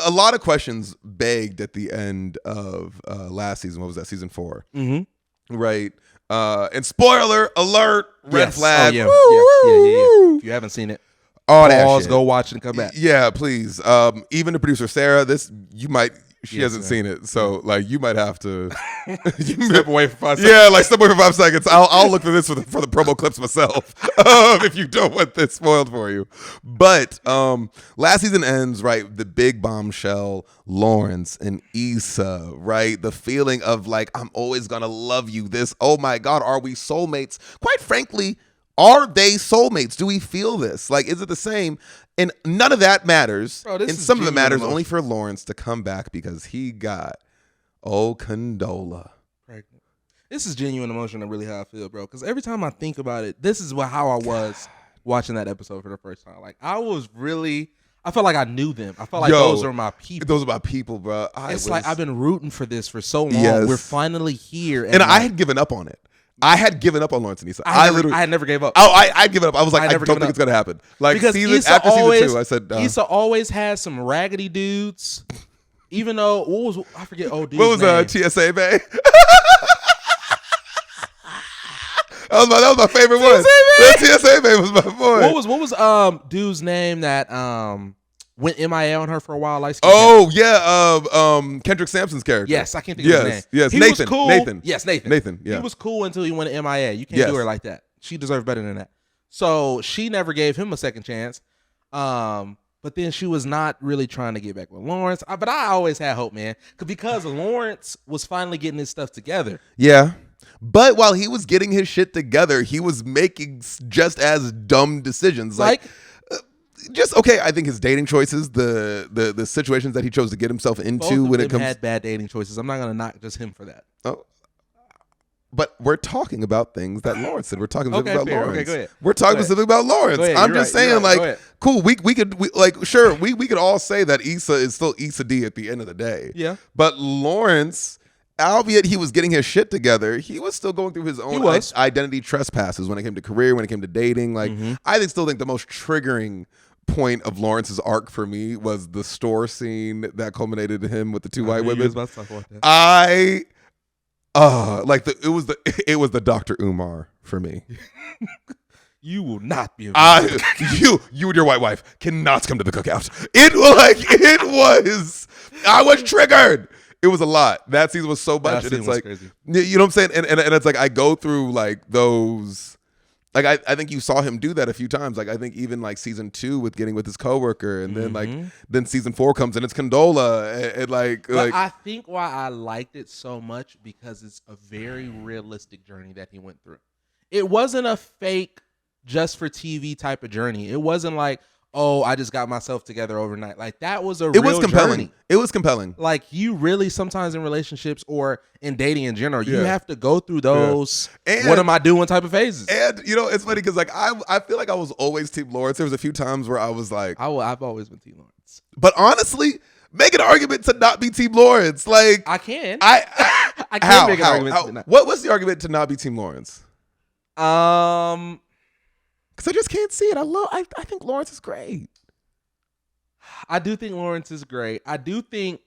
a lot of questions begged at the end of last season. What was that? Season 4. Mm-hmm. Right. And spoiler alert, red flag. Yeah. If you haven't seen it, all pause, that shit. go watch it and come back. Yeah, please. Even the producer Sarah, she hasn't seen it, so like you might have to Step away for 5 seconds. Yeah, like step away for 5 seconds. I'll look for this for the promo clips myself. If you don't want this spoiled for you. But last season ends, right? The big bombshell, Lawrence and Issa, right? The feeling of like, I'm always gonna love you. This, oh my God, are we soulmates? Quite frankly, are they soulmates? Do we feel this? Like, is it the same? And none of that matters. Bro, and some of it matters only for Lawrence to come back because he got Condola. Pregnant. This is genuine emotion and really how I feel, bro. Because every time I think about it, this is how I was watching that episode for the first time. Like, I felt like I knew them. I felt like those are my people. Those are my people, bro. Like I've been rooting for this for so long. Yes. We're finally here. And I had given up on it. I had given up on Lawrence and Issa. I had never gave up. Oh, I'd given up. I was like, I don't think it's gonna happen. Like because after season 2, I said Issa always has some raggedy dudes. Even though I forget old dude's what was name. TSA Bay? That was my favorite one. TSA Bay was my boy. What was dude's name that went MIA on her for a while? Like Kendrick Sampson's character. Yes, I can't think of his name. Yes, he Nathan. was cool. Nathan. Yes, Nathan. Nathan. Yeah, he was cool until he went MIA. You can't do her like that. She deserves better than that. So she never gave him a second chance. But then she was not really trying to get back with Lawrence. But I always had hope, man, because Lawrence was finally getting his stuff together. Yeah. But while he was getting his shit together, he was making just as dumb decisions. I think his dating choices, the situations that he chose to get himself into when it comes, had bad dating choices. I'm not gonna knock just him for that. Oh, but we're talking about things that Lawrence said. We're talking specifically about Lawrence. Okay, go ahead. We're talking specifically about Lawrence. I'm just saying, cool. We could all say that Issa is still Issa D at the end of the day. Yeah. But Lawrence, albeit he was getting his shit together, he was still going through his own identity trespasses when it came to career, when it came to dating. Like, I still think the most triggering point of Lawrence's arc for me was the store scene that culminated in him with the two white women. It was the Dr. Umar for me. You will not be. You and your white wife cannot come to the cookout. I was triggered. It was a lot. That season was so much. And it's like, crazy. You know what I'm saying? And it's like, I go through like those, like, I think you saw him do that a few times. Like, I think even like season 2 with getting with his coworker, and then then season 4 comes and it's Condola. And I think why I liked it so much because it's a very realistic journey that he went through. It wasn't a fake just for TV type of journey. It wasn't like, oh, I just got myself together overnight. Like, that was a real journey. It was compelling. Like, you really sometimes in relationships or in dating in general, you have to go through those what am I doing type of phases. And, it's funny because, like, I feel like I was always Team Lawrence. There was a few times where I was like... I've always been Team Lawrence. But honestly, make an argument to not be Team Lawrence. Like... I can. I can make an argument. What's the argument to not be Team Lawrence? Because I just can't see it. I think Lawrence is great. I do think Lawrence is great. I do think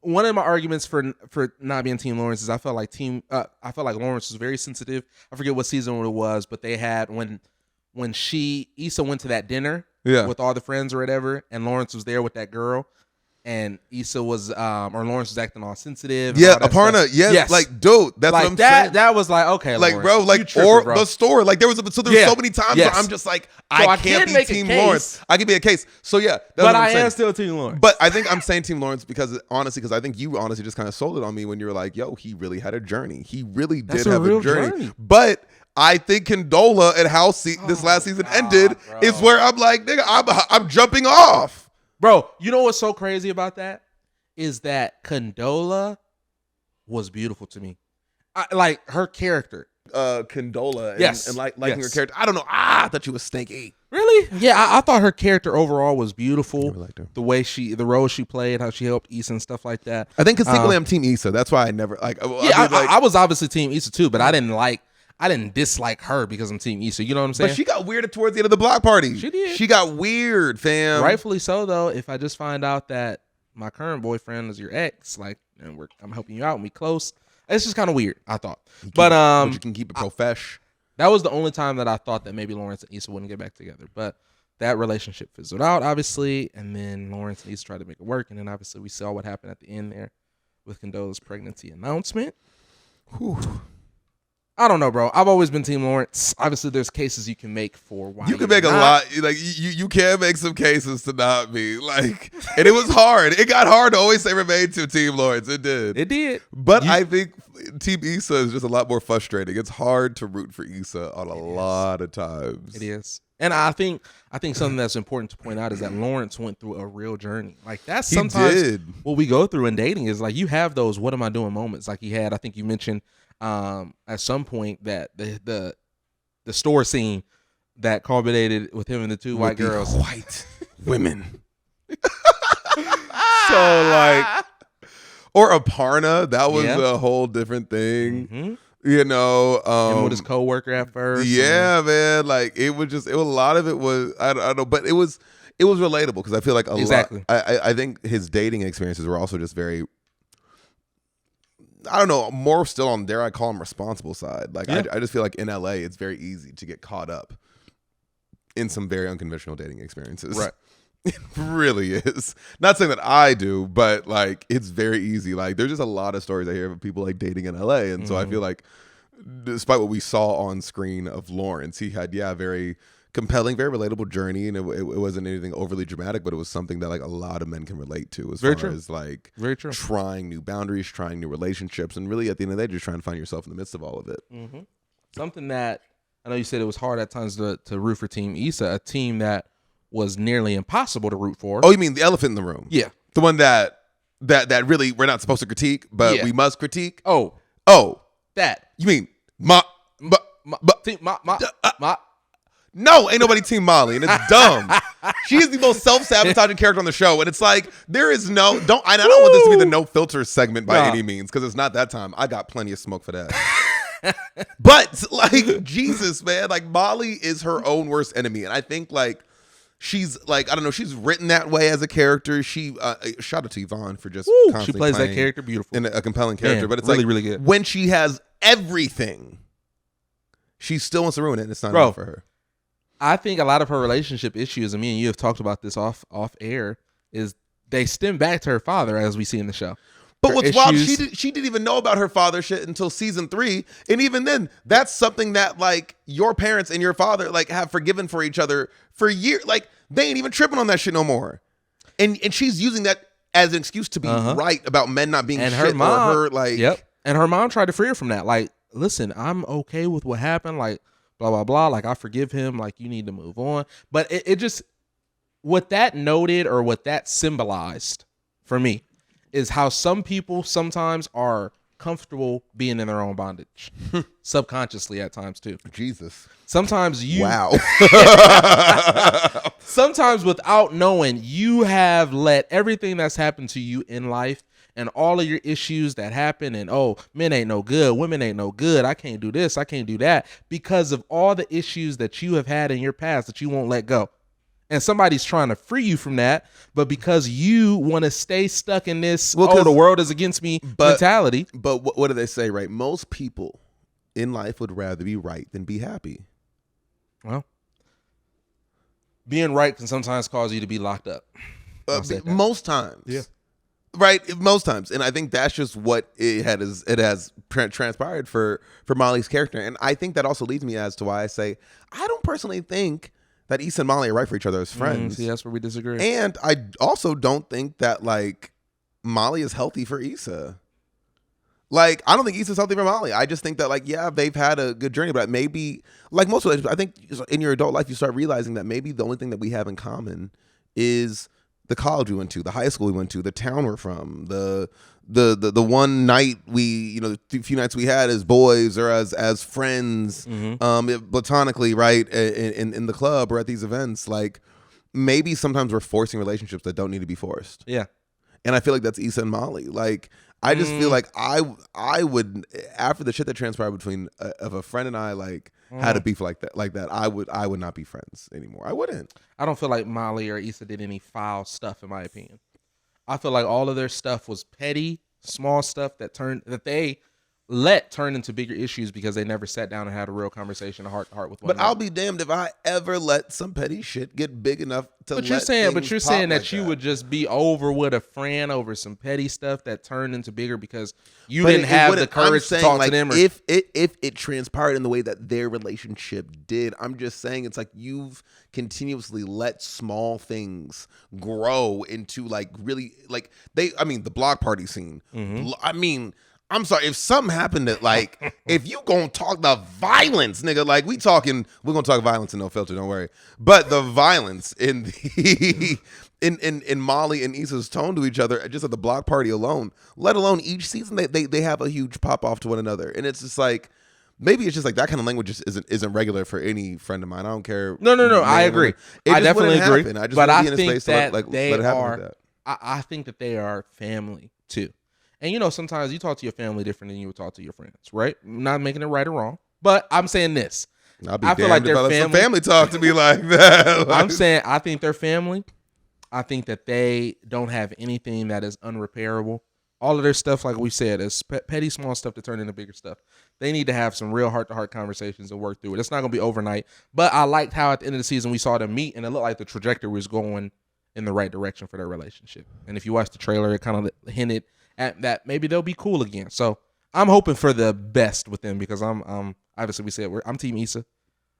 one of my arguments for not being Team Lawrence is I felt like Lawrence was very sensitive. I forget what season it was, but they had when Issa went to that dinner with all the friends or whatever, and Lawrence was there with that girl. And Issa was, or Lawrence was acting all sensitive. Yeah, Aparna. Yes, like, dude, that's like what I'm saying. That was like, okay, like, Lawrence, bro, like, or bro. The store, like, there was so many times where I'm just like, I can't be Team Lawrence. I can be a case. So yeah, but I am still Team Lawrence. But I think I'm saying Team Lawrence because I think you honestly just kind of sold it on me when you were like, yo, he really had a journey. He really did have a journey. But I think Condola and how this last season ended is where I'm like, nigga, I'm jumping off. Bro, you know what's so crazy about that? Is that Condola was beautiful to me. Like her character. Condola and liking her character. I don't know. I thought she was stinky. Really? Yeah, I thought her character overall was beautiful. I liked her. The role she played, how she helped Issa and stuff like that. I think because secretly I'm Team Issa. That's why I never like. I was obviously Team Issa too, but I didn't dislike her because I'm Team Issa. You know what I'm saying? But she got weird towards the end of the block party. She did. She got weird, fam. Rightfully so, though. If I just find out that my current boyfriend is your ex, like, and I'm helping you out and we close. It's just kind of weird, I thought. But you can keep it profesh. That was the only time that I thought that maybe Lawrence and Issa wouldn't get back together. But that relationship fizzled out, obviously, and then Lawrence and Issa tried to make it work, and then obviously we saw what happened at the end there with Condola's pregnancy announcement. Whew. I don't know, bro. I've always been Team Lawrence. Obviously, there's cases you can make for why you can make a lot. Like you can make some cases to not be like, and it was hard. It got hard to always say remain to Team Lawrence. It did. It did. But I think Team Issa is just a lot more frustrating. It's hard to root for Issa on a lot of times. It is. And I think something that's important to point out is that Lawrence went through a real journey. Like that's sometimes what we go through in dating is like you have those what am I doing moments. Like he had, I think you mentioned at some point that the store scene that culminated with him and the two white girls. White women. So like, or Aparna, that was a whole different thing. Mm-hmm. You know, and with his coworker at first. Yeah, man. Like it was a lot of it was I don't know, but it was relatable because I feel like a lot. I think his dating experiences were also just very. I don't know, more still on dare I call him responsible side. Like I just feel like in LA, it's very easy to get caught up in some very unconventional dating experiences. Right. It really is. Not saying that I do, but like it's very easy. Like there's just a lot of stories I hear of people like dating in LA. And so I feel like despite what we saw on screen of Lawrence, he had, a very compelling, very relatable journey. And it wasn't anything overly dramatic, but it was something that like a lot of men can relate to as far as like trying new boundaries, trying new relationships. And really at the end of the day, just trying to find yourself in the midst of all of it. Mm-hmm. Something that I know you said it was hard at times to root for Team Issa, a team that was nearly impossible to root for. Oh, you mean the elephant in the room? Yeah. The one that really we're not supposed to critique, but we must critique? Oh. That. You mean team No, ain't nobody Team Molly, and it's dumb. She is the most self-sabotaging character on the show, and it's like there is I don't want this to be the no filter segment by any means, because it's not that time. I got plenty of smoke for that. But like Jesus, man, like Molly is her own worst enemy, and I think like she's like I don't know, she's written that way as a character. She shout out to Yvonne for just she plays that character beautiful and a compelling character, but it's really like really good. When she has everything, she still wants to ruin it, and it's not enough for her. I think a lot of her relationship issues, and me and you have talked about this off air, is they stem back to her father, as we see in the show. But what's wild, she didn't even know about her father shit until season 3, and even then, that's something that like your parents and your father like have forgiven for each other for years. Like they ain't even tripping on that shit no more, and she's using that as an excuse to be right about men not being and shit. Her mom, or her like, and her mom tried to free her from that. Like, listen, I'm okay with what happened. Like. Blah, blah, blah. Like, I forgive him. Like, you need to move on. But it just, what that noted or what that symbolized for me is how some people sometimes are comfortable being in their own bondage. Subconsciously at times, too. Jesus. Sometimes you. Wow. Sometimes without knowing, you have let everything that's happened to you in life and all of your issues that happen and, men ain't no good, women ain't no good, I can't do this, I can't do that, because of all the issues that you have had in your past that you won't let go. And somebody's trying to free you from that, but because you want to stay stuck in this, the world is against me mentality. But what do they say, right? Most people in life would rather be right than be happy. Well, being right can sometimes cause you to be locked up. Most times. Yeah. Right, most times, and I think that's just what it has transpired for Molly's character, and I think that also leads me as to why I say I don't personally think that Issa and Molly are right for each other as friends. See, that's where we disagree. And I also don't think that like Molly is healthy for Issa. Like I don't think Issa's healthy for Molly. I just think that like they've had a good journey, but maybe like most relationships, I think in your adult life you start realizing that maybe the only thing that we have in common is the college we went to, the high school we went to, the town we're from, the one night the few nights we had as boys or as friends, platonically, right, in the club or at these events. Like maybe sometimes we're forcing relationships that don't need to be forced. Yeah, and I feel like that's Issa and Molly. Like I just feel like I would, after the shit that transpired between of a friend and I, like had a beef like that, I would not be friends anymore. I wouldn't. I don't feel like Molly or Issa did any foul stuff, in my opinion. I feel like all of their stuff was petty, small stuff that they let turn into bigger issues because they never sat down and had a real conversation, a heart to heart with one But another. I'll be damned if I ever let some petty shit get big enough to. But you're saying that you would just be over with a friend over some petty stuff that turned into bigger because you didn't have the courage to talk to them. If it transpired in the way that their relationship did, I'm just saying it's like you've continuously let small things grow into like really like the block party scene. I'm sorry, if something happened that like, if you gonna talk the violence, nigga, like we're gonna talk violence in No Filter, don't worry. But the violence in the in Molly and Issa's tone to each other, just at the block party alone, let alone each season, they have a huge pop off to one another. And it's just like, maybe it's just like that kind of language just isn't regular for any friend of mine. I don't care. No, I agree. I definitely agree. I just but want to I be in a think space that to let they it happen are. like that. I think that they are family too. And sometimes you talk to your family different than you would talk to your friends, right? I'm not making it right or wrong, but I'm saying this. I feel like some family talk to me like that. I'm saying I think they're family. I think that they don't have anything that is unrepairable. All of their stuff, like we said, is petty, small stuff to turn into bigger stuff. They need to have some real heart-to-heart conversations and work through it. It's not going to be overnight, but I liked how at the end of the season we saw them meet, and it looked like the trajectory was going in the right direction for their relationship. And if you watch the trailer, it kind of hinted at that maybe they'll be cool again. So I'm hoping for the best with them because I'm obviously we said I'm Team Issa.